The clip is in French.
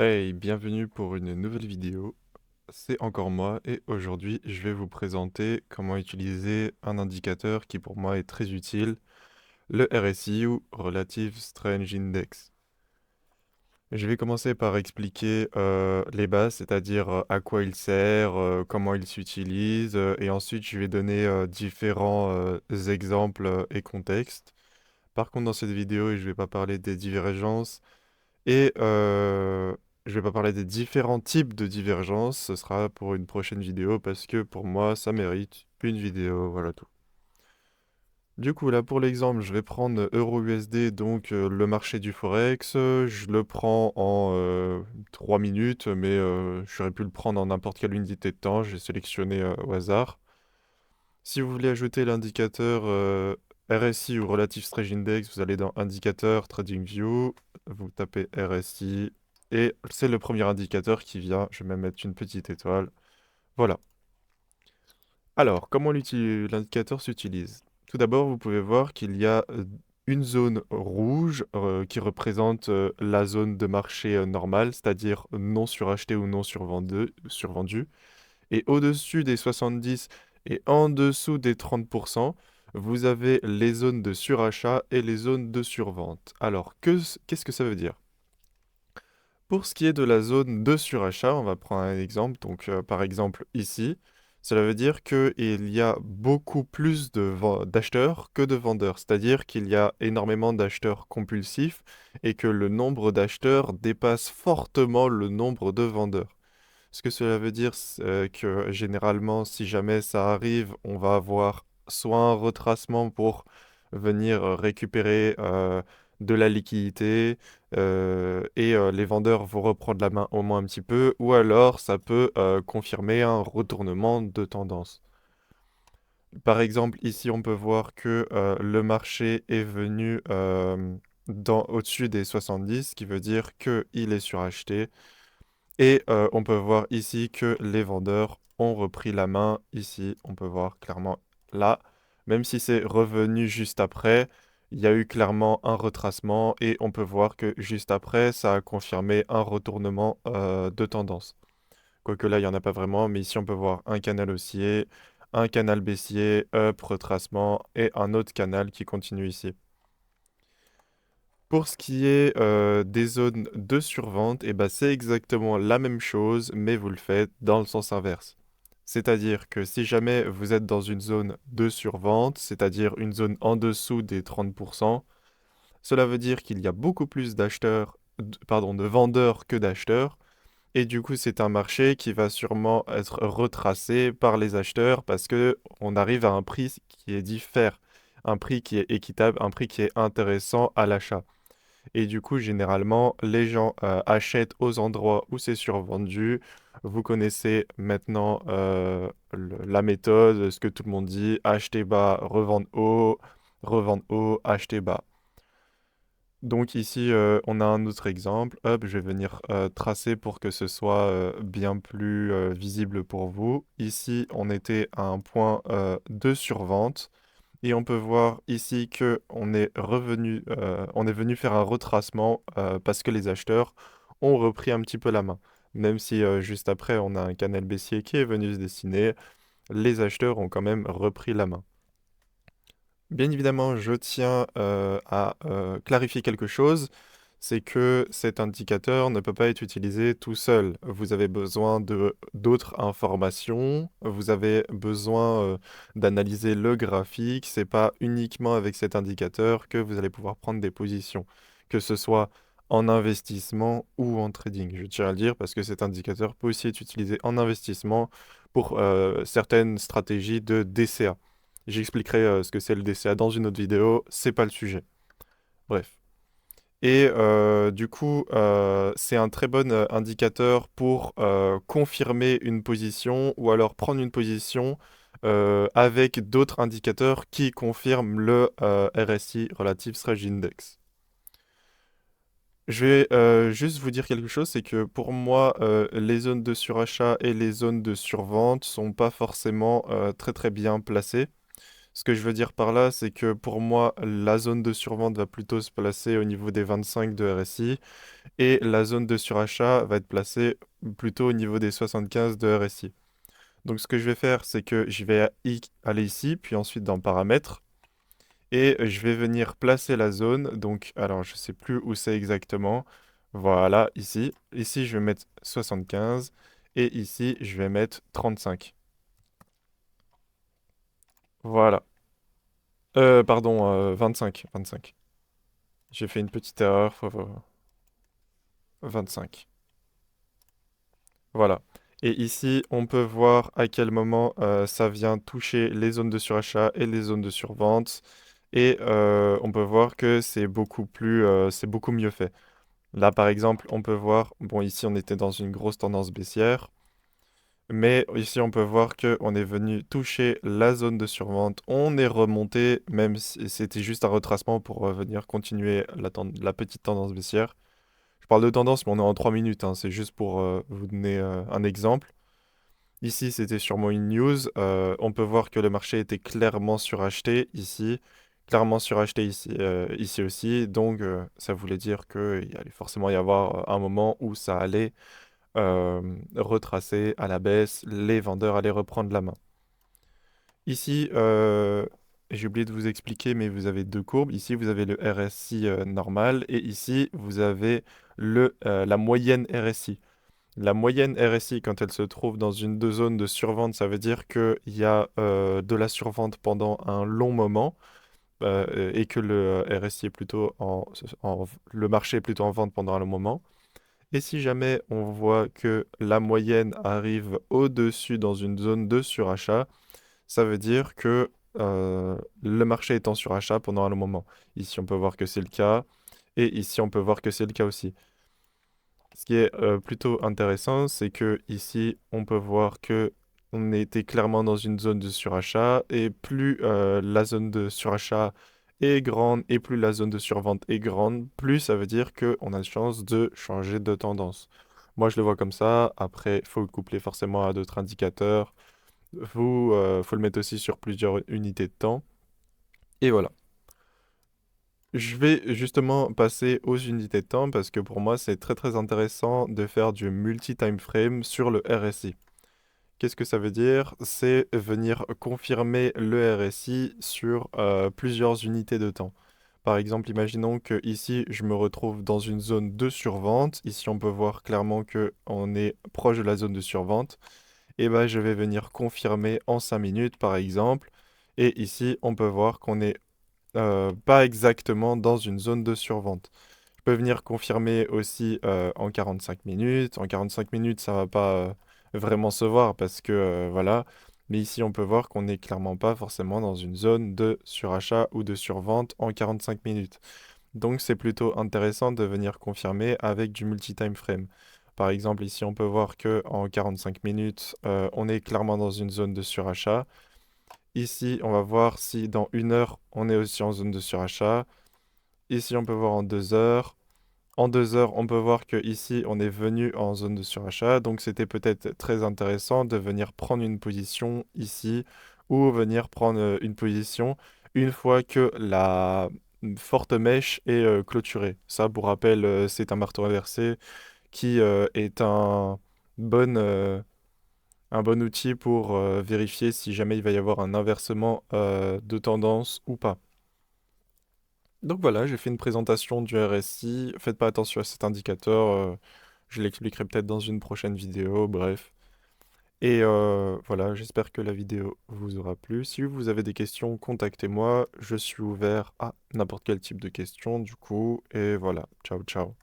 Hey, bienvenue pour une nouvelle vidéo. C'est encore moi et aujourd'hui je vais vous présenter comment utiliser un indicateur qui pour moi est très utile, le RSI ou Relative Strange Index. Je vais commencer par expliquer les bases, c'est-à-dire à quoi il sert, comment il s'utilise, et ensuite je vais donner différents exemples et contextes. Par contre, dans cette vidéo, je ne vais pas parler des divergences et je vais pas parler des différents types de divergences, ce sera pour une prochaine vidéo parce que pour moi, ça mérite une vidéo, voilà tout. Du coup, là pour l'exemple, je vais prendre Euro-USD, donc le marché du Forex. Je le prends en 3 minutes, mais j'aurais pu le prendre en n'importe quelle unité de temps. J'ai sélectionné au hasard. Si vous voulez ajouter l'indicateur RSI ou Relative Strange Index, vous allez dans Indicateur, TradingView, vous tapez RSI, et c'est le premier indicateur qui vient. Je vais même mettre une petite étoile. Voilà. Alors, comment l'indicateur s'utilise? Tout d'abord, vous pouvez voir qu'il y a une zone rouge qui représente la zone de marché normale, c'est-à-dire non suracheté ou non survendu. Et au-dessus des 70 et en dessous des 30%, vous avez les zones de surachat et les zones de survente. Alors, qu'est-ce que ça veut dire? Pour ce qui est de la zone de surachat, on va prendre un exemple. Donc, par exemple, ici, cela veut dire qu'il y a beaucoup plus d'acheteurs que de vendeurs. C'est-à-dire qu'il y a énormément d'acheteurs compulsifs et que le nombre d'acheteurs dépasse fortement le nombre de vendeurs. Ce que cela veut dire, c'est que généralement, si jamais ça arrive, on va avoir soit un retracement pour venir récupérer de la liquidité et les vendeurs vont reprendre la main au moins un petit peu, ou alors ça peut confirmer un retournement de tendance. Par exemple, ici, on peut voir que le marché est venu au-dessus des 70, ce qui veut dire qu'il est suracheté. Et on peut voir ici que les vendeurs ont repris la main. Ici, on peut voir clairement là, même si c'est revenu juste après, il y a eu clairement un retracement et on peut voir que juste après, ça a confirmé un retournement de tendance. Quoique là, il n'y en a pas vraiment, mais ici, on peut voir un canal haussier, un canal baissier, up, retracement et un autre canal qui continue ici. Pour ce qui est des zones de survente, eh ben, c'est exactement la même chose, mais vous le faites dans le sens inverse. C'est-à-dire que si jamais vous êtes dans une zone de survente, c'est-à-dire une zone en dessous des 30%, cela veut dire qu'il y a beaucoup plus de vendeurs que d'acheteurs, et du coup c'est un marché qui va sûrement être retracé par les acheteurs parce que on arrive à un prix qui est différent, un prix qui est équitable, un prix qui est intéressant à l'achat. Et du coup, généralement, les gens achètent aux endroits où c'est survendu. Vous connaissez maintenant la méthode, ce que tout le monde dit, acheter bas, revendre haut, acheter bas. Donc ici, on a un autre exemple. Hop, je vais venir tracer pour que ce soit bien plus visible pour vous. Ici, on était à un point de survente. Et on peut voir ici que on est venu faire un retracement parce que les acheteurs ont repris un petit peu la main. Même si juste après on a un canal baissier qui est venu se dessiner, les acheteurs ont quand même repris la main. Bien évidemment, je tiens à clarifier quelque chose, c'est que cet indicateur ne peut pas être utilisé tout seul. Vous avez besoin de d'autres informations, vous avez besoin d'analyser le graphique. C'est pas uniquement avec cet indicateur que vous allez pouvoir prendre des positions, que ce soit en investissement ou en trading. Je tiens à le dire parce que cet indicateur peut aussi être utilisé en investissement pour certaines stratégies de DCA. J'expliquerai ce que c'est le DCA dans une autre vidéo, c'est pas le sujet. Bref. Et du coup, c'est un très bon indicateur pour confirmer une position ou alors prendre une position avec d'autres indicateurs qui confirment le RSI, Relative Strange Index. Je vais juste vous dire quelque chose, c'est que pour moi, les zones de surachat et les zones de survente sont pas forcément très très bien placées. Ce que je veux dire par là, c'est que pour moi, la zone de survente va plutôt se placer au niveau des 25 de RSI et la zone de surachat va être placée plutôt au niveau des 75 de RSI. Donc ce que je vais faire, c'est que je vais aller ici, puis ensuite dans paramètres, et je vais venir placer la zone. Donc, alors je sais plus où c'est exactement. Voilà, ici. Ici, je vais mettre 75 et ici, je vais mettre 35. Voilà. Pardon, 25, 25. J'ai fait une petite erreur. 25. Voilà. Et ici, on peut voir à quel moment ça vient toucher les zones de surachat et les zones de survente. Et on peut voir que c'est beaucoup mieux fait. Là, par exemple, on peut voir, bon, ici, on était dans une grosse tendance baissière, mais ici, on peut voir que on est venu toucher la zone de survente. On est remonté, même si c'était juste un retracement pour venir continuer la petite tendance baissière. Je parle de tendance, mais on est en 3 minutes, hein, c'est juste pour vous donner un exemple. Ici, c'était sûrement une news. On peut voir que le marché était clairement suracheté ici, clairement suracheté ici, ici aussi. Donc, ça voulait dire qu'il allait forcément y avoir un moment où ça allait retracer à la baisse, les vendeurs allaient reprendre la main. Ici, j'ai oublié de vous expliquer, mais vous avez deux courbes. Ici, vous avez le RSI normal et ici, vous avez la moyenne RSI. La moyenne RSI, quand elle se trouve dans une deux zones de survente, ça veut dire qu'il y a de la survente pendant un long moment et que le RSI est plutôt le marché est plutôt en vente pendant un long moment. Et si jamais on voit que la moyenne arrive au-dessus dans une zone de surachat, ça veut dire que le marché est en surachat pendant un long moment. Ici, on peut voir que c'est le cas et ici, on peut voir que c'est le cas aussi. Ce qui est plutôt intéressant, c'est que ici, on peut voir que on était clairement dans une zone de surachat et plus la zone de surachat est grande et plus la zone de survente est grande, plus ça veut dire qu'on a de chance de changer de tendance. Moi, je le vois comme ça. Après, il faut le coupler forcément à d'autres indicateurs. Faut le mettre aussi sur plusieurs unités de temps. Et voilà. Je vais justement passer aux unités de temps parce que pour moi, c'est très très intéressant de faire du multi-time frame sur le RSI. Qu'est-ce que ça veut dire? C'est venir confirmer le RSI sur plusieurs unités de temps. Par exemple, imaginons que ici, je me retrouve dans une zone de survente. Ici, on peut voir clairement que on est proche de la zone de survente. Et ben, je vais venir confirmer en 5 minutes, par exemple. Et ici, on peut voir qu'on est pas exactement dans une zone de survente. Je peux venir confirmer aussi en 45 minutes. En 45 minutes, ça va pas vraiment se voir parce que voilà. Mais ici, on peut voir qu'on n'est clairement pas forcément dans une zone de surachat ou de survente en 45 minutes. Donc, c'est plutôt intéressant de venir confirmer avec du multi-time frame. Par exemple, ici, on peut voir que en 45 minutes, on est clairement dans une zone de surachat. Ici, on va voir si dans une heure, on est aussi en zone de surachat. Ici, on peut voir en 2 heures. En 2 heures, on peut voir que ici, on est venu en zone de surachat. Donc, c'était peut-être très intéressant de venir prendre une position ici ou venir prendre une position une fois que la forte mèche est clôturée. Ça, pour rappel, c'est un marteau inversé qui est un bon outil pour vérifier si jamais il va y avoir un inversement de tendance ou pas. Donc voilà, j'ai fait une présentation du RSI. Faites pas attention à cet indicateur, je l'expliquerai peut-être dans une prochaine vidéo, bref. Et voilà, j'espère que la vidéo vous aura plu. Si vous avez des questions, contactez-moi. Je suis ouvert à n'importe quel type de questions, du coup. Et voilà, ciao ciao.